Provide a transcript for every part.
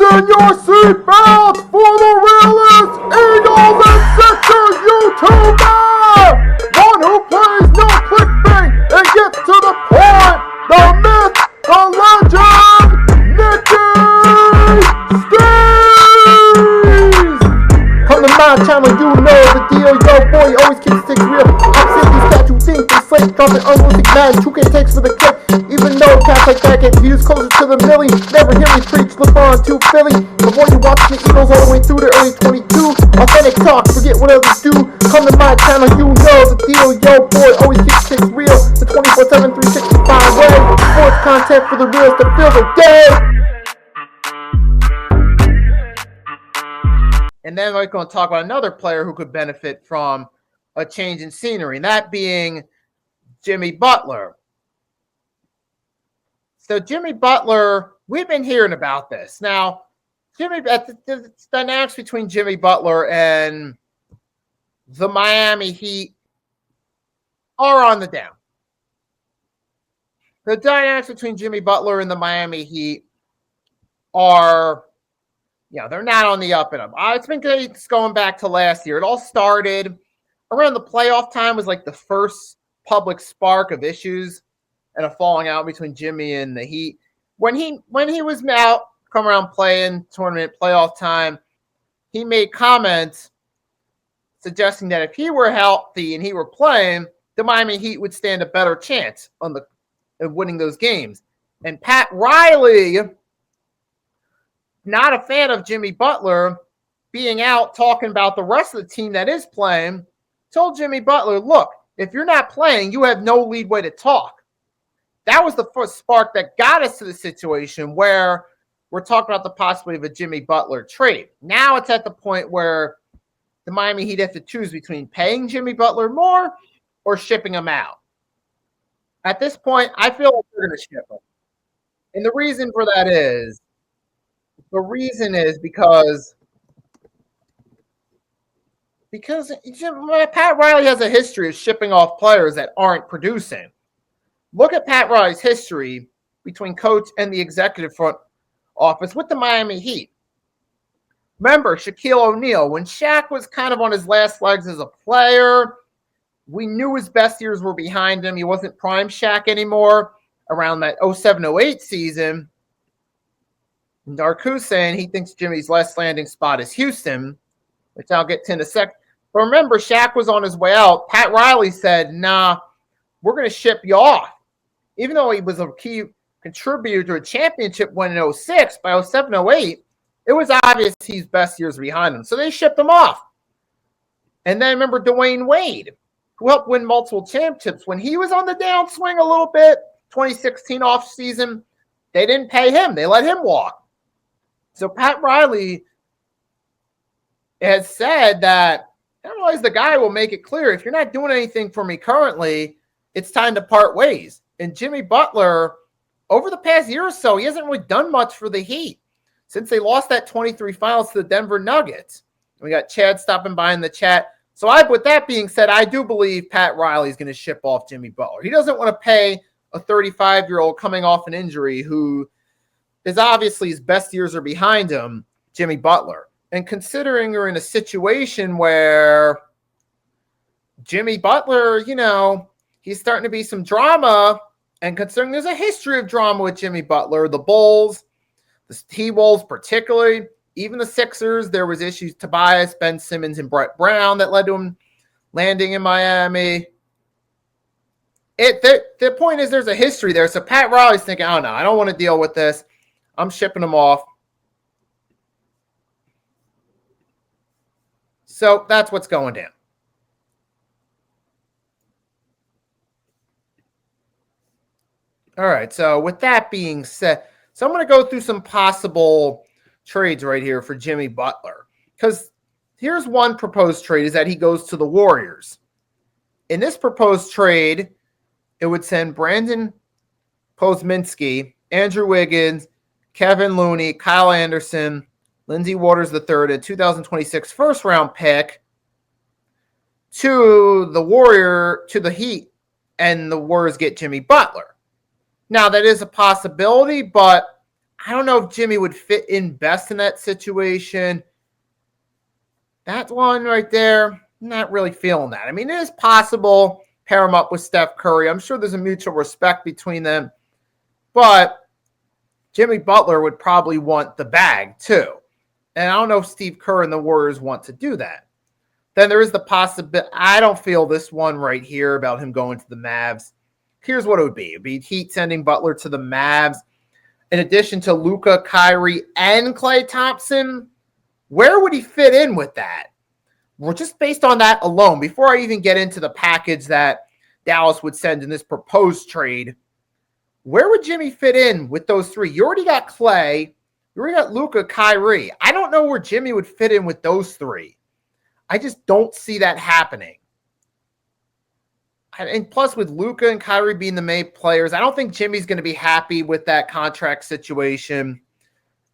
Fasten your seatbelts for the realest Eagles and Sixers YouTuber! One who plays no clickbait and gets to the point! The myth, the legend, Nicky Steez! Come to my channel, you know the deal. Yo, boy, always keeps things real. I'm simply statue think they slate, dropping unrealistic mad 2K takes for the clip. Even though cats like that get views closer to the milli, never hear me preach, flip on to Philly. Before you watch the Eagles all the way through the early 22, authentic talk, forget what others do. Come to my channel, you know the deal. Yo, boy, always keeps things real. The 24/7, 365 way. Sports content for the reals that feel the day. And then we're going to talk about another player who could benefit from a change in scenery, and that being Jimmy Butler. So Jimmy Butler, we've been hearing about this. Now, the dynamics between Jimmy Butler and the Miami Heat are on the down. The dynamics between Jimmy Butler and the Miami Heat are, they're not on the up and up. It's been good going back to last year. It all started around the playoff time, was like the first public spark of issues and a falling out between Jimmy and the Heat. When he was out, come around playing tournament playoff time, he made comments suggesting that if he were healthy and he were playing, the Miami Heat would stand a better chance of winning those games. And Pat Riley, not a fan of Jimmy Butler being out talking about the rest of the team that is playing, told Jimmy Butler, look, if you're not playing, you have no leadway to talk. That was the first spark that got us to the situation where we're talking about the possibility of a Jimmy Butler trade. Now it's at the point where the Miami Heat have to choose between paying Jimmy Butler more or shipping him out. At this point, I feel like they're going to ship him. And the reason for that is, because Pat Riley has a history of shipping off players that aren't producing. Look at Pat Riley's history between coach and the executive front office with the Miami Heat. Remember Shaquille O'Neal, when Shaq was kind of on his last legs as a player, we knew his best years were behind him. He wasn't prime Shaq anymore around that 07-08 season. Darku's saying he thinks Jimmy's last landing spot is Houston, which I'll get to in a sec. But remember, Shaq was on his way out. Pat Riley said, nah, we're going to ship you off. Even though he was a key contributor to a championship win in 06, by 07-08, it was obvious his best years were behind him. So they shipped him off. And then remember Dwayne Wade, who helped win multiple championships. When he was on the downswing a little bit, 2016 offseason, they didn't pay him. They let him walk. So Pat Riley has said that, otherwise the guy will make it clear, if you're not doing anything for me currently, it's time to part ways. And Jimmy Butler, over the past year or so, he hasn't really done much for the Heat since they lost that 23 finals to the Denver Nuggets. We got Chad stopping by in the chat. So with that being said, I do believe Pat Riley is going to ship off Jimmy Butler. He doesn't want to pay a 35-year-old coming off an injury who is obviously his best years are behind him, Jimmy Butler. And considering you're in a situation where Jimmy Butler, he's starting to be some drama, and considering there's a history of drama with Jimmy Butler, the Bulls, the T-Wolves particularly, even the Sixers, there was issues, Tobias, Ben Simmons, and Brett Brown that led to him landing in Miami. The point is there's a history there. So Pat Riley's thinking, oh no, I don't want to deal with this. I'm shipping him off. So that's what's going down. All right, so with that being said, so I'm going to go through some possible trades right here for Jimmy Butler. Because here's one proposed trade, is that he goes to the Warriors. In this proposed trade, it would send Brandon Posminski, Andrew Wiggins, Kevin Looney, Kyle Anderson, Lindsey Waters III, a 2026 first-round pick to the Heat, and the Warriors get Jimmy Butler. Now, that is a possibility, but I don't know if Jimmy would fit in best in that situation. That one right there, not really feeling that. I mean, it is possible pair him up with Steph Curry. I'm sure there's a mutual respect between them, but Jimmy Butler would probably want the bag too. And I don't know if Steve Kerr and the Warriors want to do that. Then there is the possibility. I don't feel this one right here about him going to the Mavs. Here's what it would be. It would be Heat sending Butler to the Mavs. In addition to Luka, Kyrie, and Klay Thompson, where would he fit in with that? Well, just based on that alone, before I even get into the package that Dallas would send in this proposed trade, where would Jimmy fit in with those three? You already got Klay. You already got Luka, Kyrie. I don't know where Jimmy would fit in with those three. I just don't see that happening. And plus, with Luka and Kyrie being the main players, I don't think Jimmy's going to be happy with that contract situation.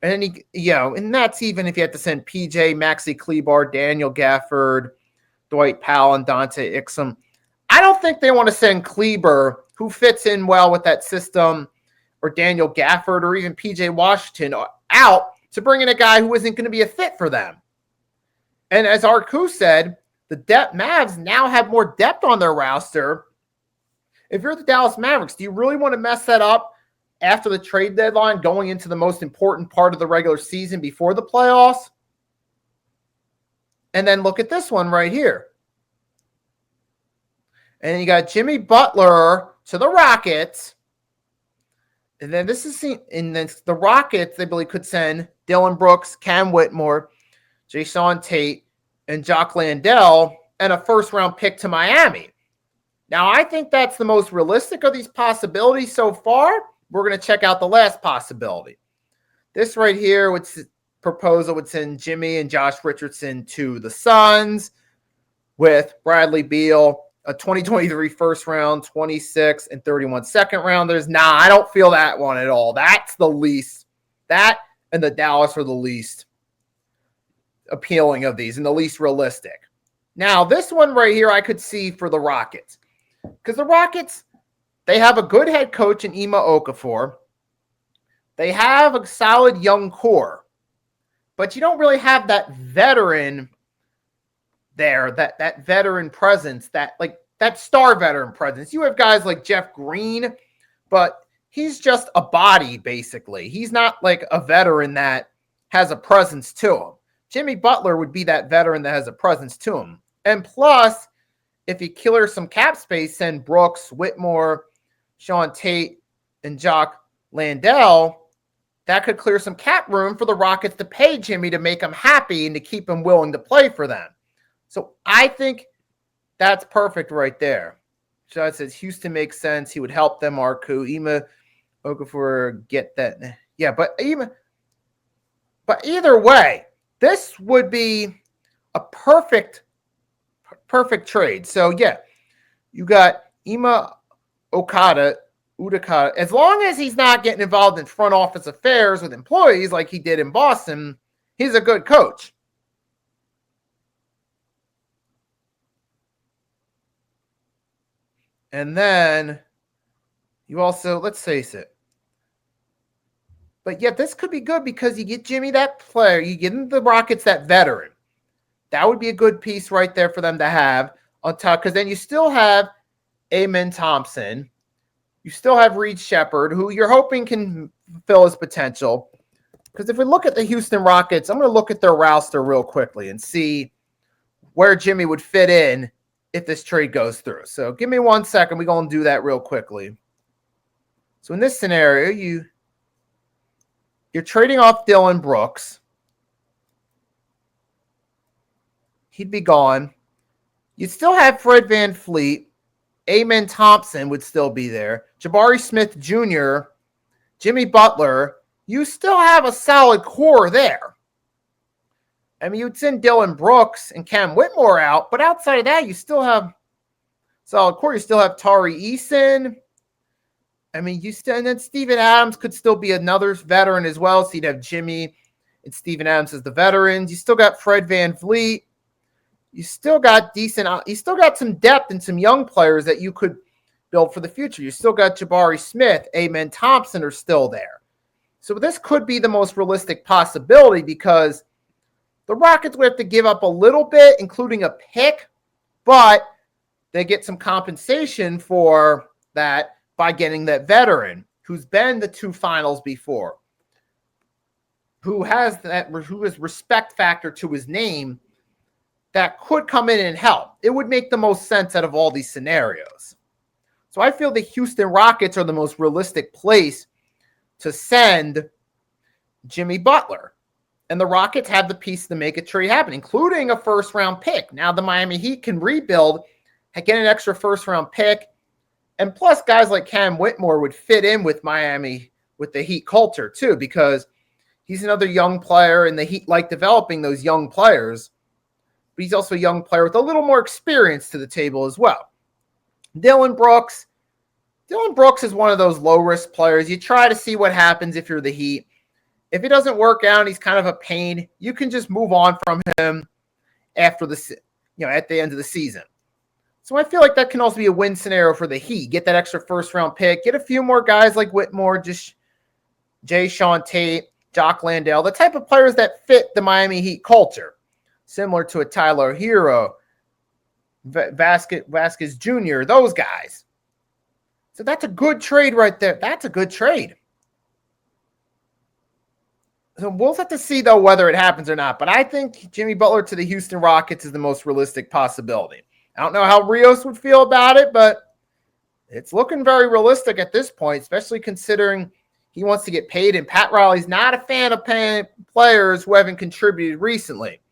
And and that's even if you have to send PJ, Maxi Kleber, Daniel Gafford, Dwight Powell, and Dante Exum. I don't think they want to send Kleber, who fits in well with that system, or Daniel Gafford, or even PJ Washington out to bring in a guy who isn't going to be a fit for them. And as Arku said, the Mavs now have more depth on their roster. If you're the Dallas Mavericks, do you really want to mess that up after the trade deadline, going into the most important part of the regular season before the playoffs? And then look at this one right here. And you got Jimmy Butler to the Rockets. And then the Rockets, they believe, could send Dylan Brooks, Cam Whitmore, Jason Tate, and Jock Landale, and a first-round pick to Miami. Now, I think that's the most realistic of these possibilities so far. We're going to check out the last possibility. This right here proposal would send Jimmy and Josh Richardson to the Suns with Bradley Beal, a 2023 first round, 26 and 31 second rounders. Nah, I don't feel that one at all. That's the least. That and the Dallas are the least appealing of these and the least realistic. Now, this one right here I could see for the Rockets. Because the Rockets, they have a good head coach in Ime Okafor. They have a solid young core. But you don't really have that veteran there, that veteran presence, that star veteran presence. You have guys like Jeff Green, but he's just a body, basically. He's not like a veteran that has a presence to him. Jimmy Butler would be that veteran that has a presence to him. And plus, if you killer some cap space, send Brooks, Whitmore, Sean Tate, and Jock Landale, that could clear some cap room for the Rockets to pay Jimmy to make him happy and to keep him willing to play for them. So I think that's perfect right there. Shad says Houston makes sense. He would help them, Arku. Ime Okafor, get that. Yeah, but either way, this would be a perfect trade. So, yeah, you got Ime Udokata. As long as he's not getting involved in front office affairs with employees like he did in Boston, he's a good coach. And then you also, let's face it. But yeah, this could be good because you get Jimmy that player. You give the Rockets that veteran. That would be a good piece right there for them to have on top. Because then you still have Amen Thompson. You still have Reed Shepherd, who you're hoping can fulfill his potential. Because if we look at the Houston Rockets, I'm going to look at their roster real quickly and see where Jimmy would fit in if this trade goes through. So give me 1 second. We're going to do that real quickly. So in this scenario, you're trading off Dylan Brooks. He'd be gone. You still have Fred VanVleet. Amen Thompson would still be there. Jabari Smith Jr., Jimmy Butler. You still have a solid core there. I mean, you'd send Dylan Brooks and Cam Whitmore out, but outside of that, you still have solid core. You still have Tari Eason. I mean, and then Steven Adams could still be another veteran as well. So you'd have Jimmy and Steven Adams as the veterans. You still got Fred VanVleet. You still got some depth and some young players that you could build for the future. You still got Jabari Smith, Amen Thompson are still there. So this could be the most realistic possibility because the Rockets would have to give up a little bit, including a pick, but they get some compensation for that by getting that veteran who's been the 2 finals before, who has respect factor to his name that could come in and help. It would make the most sense out of all these scenarios. So I feel the Houston Rockets are the most realistic place to send Jimmy Butler. And the Rockets have the piece to make a trade happen, including a first-round pick. Now the Miami Heat can rebuild, get an extra first-round pick, and plus guys like Cam Whitmore would fit in with Miami, with the Heat culture too, because he's another young player, and the Heat like developing those young players. But he's also a young player with a little more experience to the table as well. Dylan Brooks is one of those low-risk players. You try to see what happens if you're the Heat. If it doesn't work out and he's kind of a pain, you can just move on from him after at the end of the season. So I feel like that can also be a win scenario for the Heat. Get that extra first-round pick. Get a few more guys like Whitmore, just Jay Sean Tate, Jock Landale, the type of players that fit the Miami Heat culture, similar to a Tyler Hero, Vasquez Jr., those guys. So that's a good trade right there. That's a good trade. So we'll have to see, though, whether it happens or not. But I think Jimmy Butler to the Houston Rockets is the most realistic possibility. I don't know how Rios would feel about it, but it's looking very realistic at this point, especially considering he wants to get paid. And Pat Riley's not a fan of paying players who haven't contributed recently.